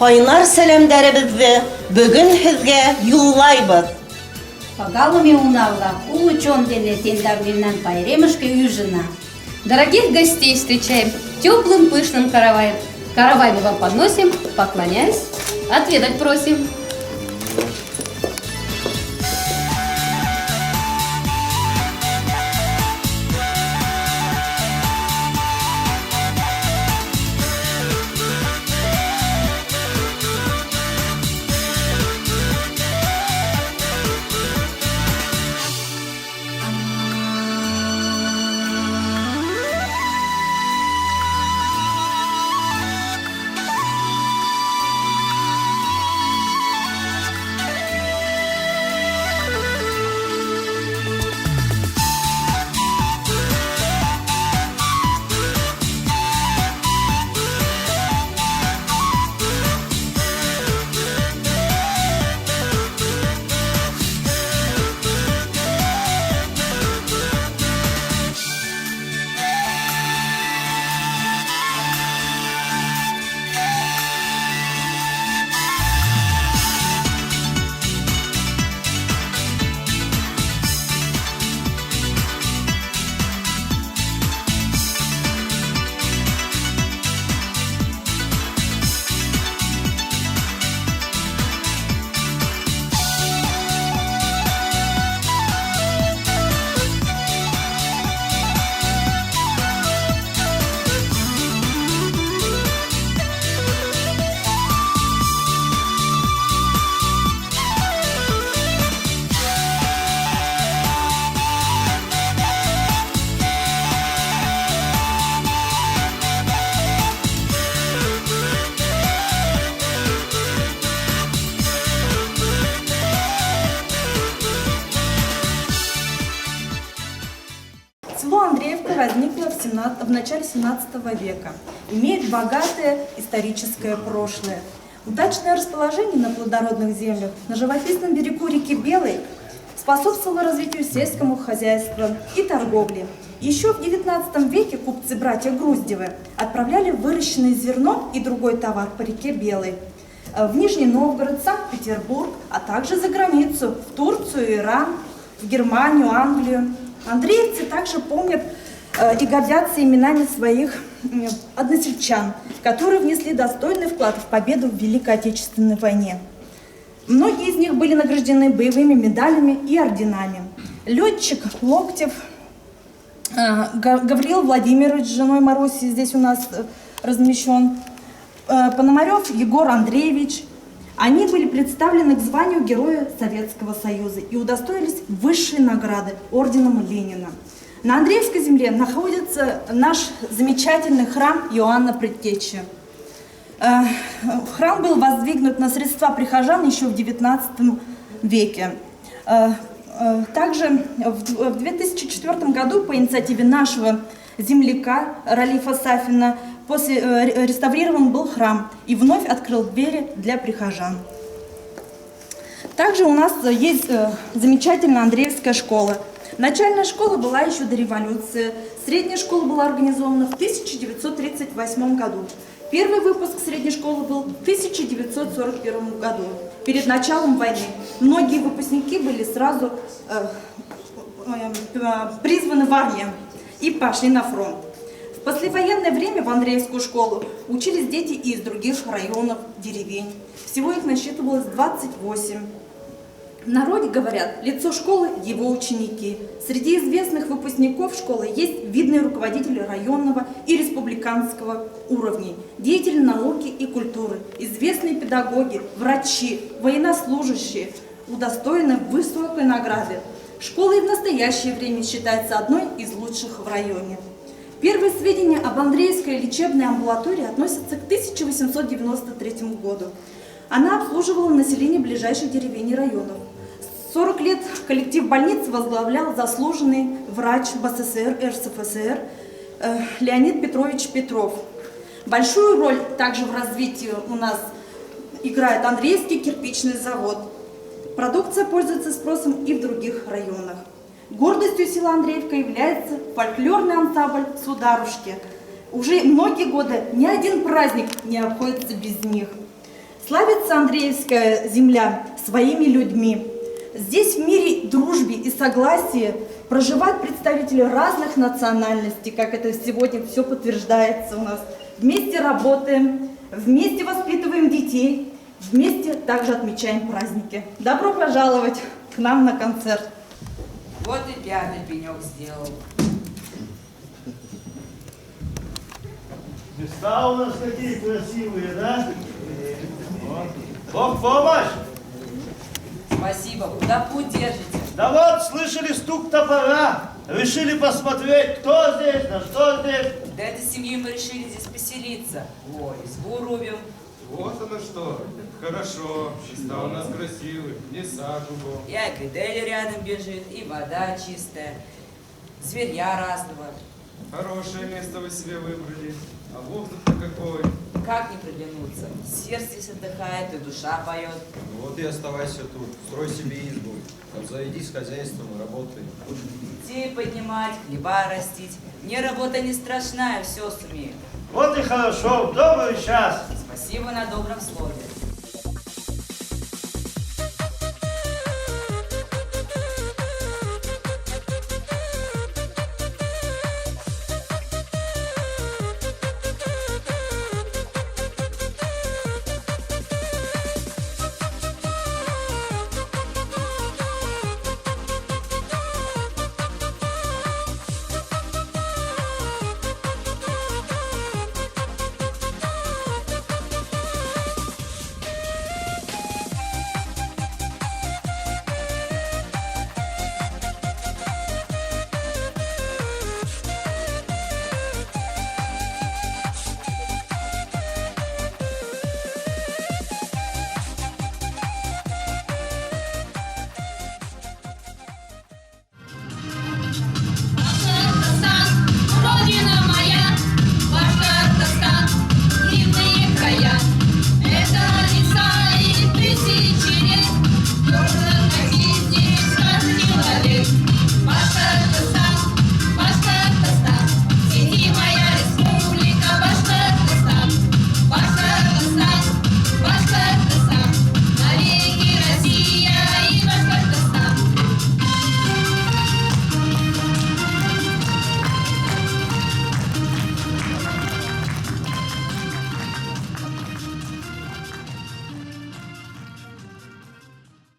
Кайнар сәламдәребезне бүген сезгә юллайбыз. Погалуми унавла, улучон дене тендавлинан пайремышке южина. Дорогих гостей встречаем теплым пышным караваем. Каравай мы вам подносим, поклоняясь, отведать просим. Село Андреевка возникло в начале 17 века. Имеет богатое историческое прошлое. Удачное расположение на плодородных землях на живописном берегу реки Белой способствовало развитию сельскому хозяйства и торговли. Еще в 19 веке купцы-братья Груздевы отправляли выращенное зерно и другой товар по реке Белой в Нижний Новгород, Санкт-Петербург, а также за границу, в Турцию, Иран, в Германию, Англию. Андреевцы также помнят и гордятся именами своих односельчан, которые внесли достойный вклад в победу в Великой Отечественной войне. Многие из них были награждены боевыми медалями и орденами. Летчик Локтев, Гавриил Владимирович с женой Марусей здесь у нас размещен, Пономарев Егор Андреевич. Они были представлены к званию Героя Советского Союза и удостоились высшей награды орденом Ленина. На Андреевской земле находится наш замечательный храм Иоанна Предтечи. Храм был воздвигнут на средства прихожан еще в XIX веке. Также в 2004 году по инициативе нашего земляка Ралифа Сафина реставрирован был храм и вновь открыл двери для прихожан. Также у нас есть замечательная Андреевская школа. Начальная школа была еще до революции, средняя школа была организована в 1938 году. Первый выпуск средней школы был в 1941 году, перед началом войны. Многие выпускники были сразу призваны в армию и пошли на фронт. В послевоенное время в Андреевскую школу учились дети из других районов, деревень. Всего их насчитывалось 28. В народе говорят, лицо школы – его ученики. Среди известных выпускников школы есть видные руководители районного и республиканского уровней, деятели науки и культуры, известные педагоги, врачи, военнослужащие, удостоены высокой награды. Школа и в настоящее время считается одной из лучших в районе. Первые сведения об Андреевской лечебной амбулатории относятся к 1893 году. Она обслуживала население ближайших деревень и районов. 40 лет коллектив больницы возглавлял заслуженный врач БССР РСФСР Леонид Петрович Петров. Большую роль также в развитии у нас играет Андреевский кирпичный завод. Продукция пользуется спросом и в других районах. Гордостью села Андреевка является фольклорный ансамбль «Сударушки». Уже многие годы ни один праздник не обходится без них. Славится Андреевская земля своими людьми. Здесь в мире, дружбе и согласии проживают представители разных национальностей, как это сегодня все подтверждается у нас. Вместе работаем, вместе воспитываем детей, вместе также отмечаем праздники. Добро пожаловать к нам на концерт. Вот и пятый пенек сделал. Места у нас какие красивые, да? Вот. Бог помощь! Спасибо, куда путь держите? Да вот, слышали стук топора. Решили посмотреть, кто здесь, да что здесь. Да этой семьей мы решили здесь поселиться. Ой, избу рубим. Вот оно что. Хорошо. Места у нас красивые. Леса кругом. И акадель рядом бежит, и вода чистая, зверья разного. Хорошее место вы себе выбрали. А воздух-то какой. Как не приглянуться? Сердце здесь отдыхает, и душа поет. Ну вот и оставайся тут, строй себе избу, обзаведись хозяйством и работай. Детей поднимать, хлеба растить. Мне работа не страшная, все сумею. Вот и хорошо, в добрый час. Спасибо на добром слове.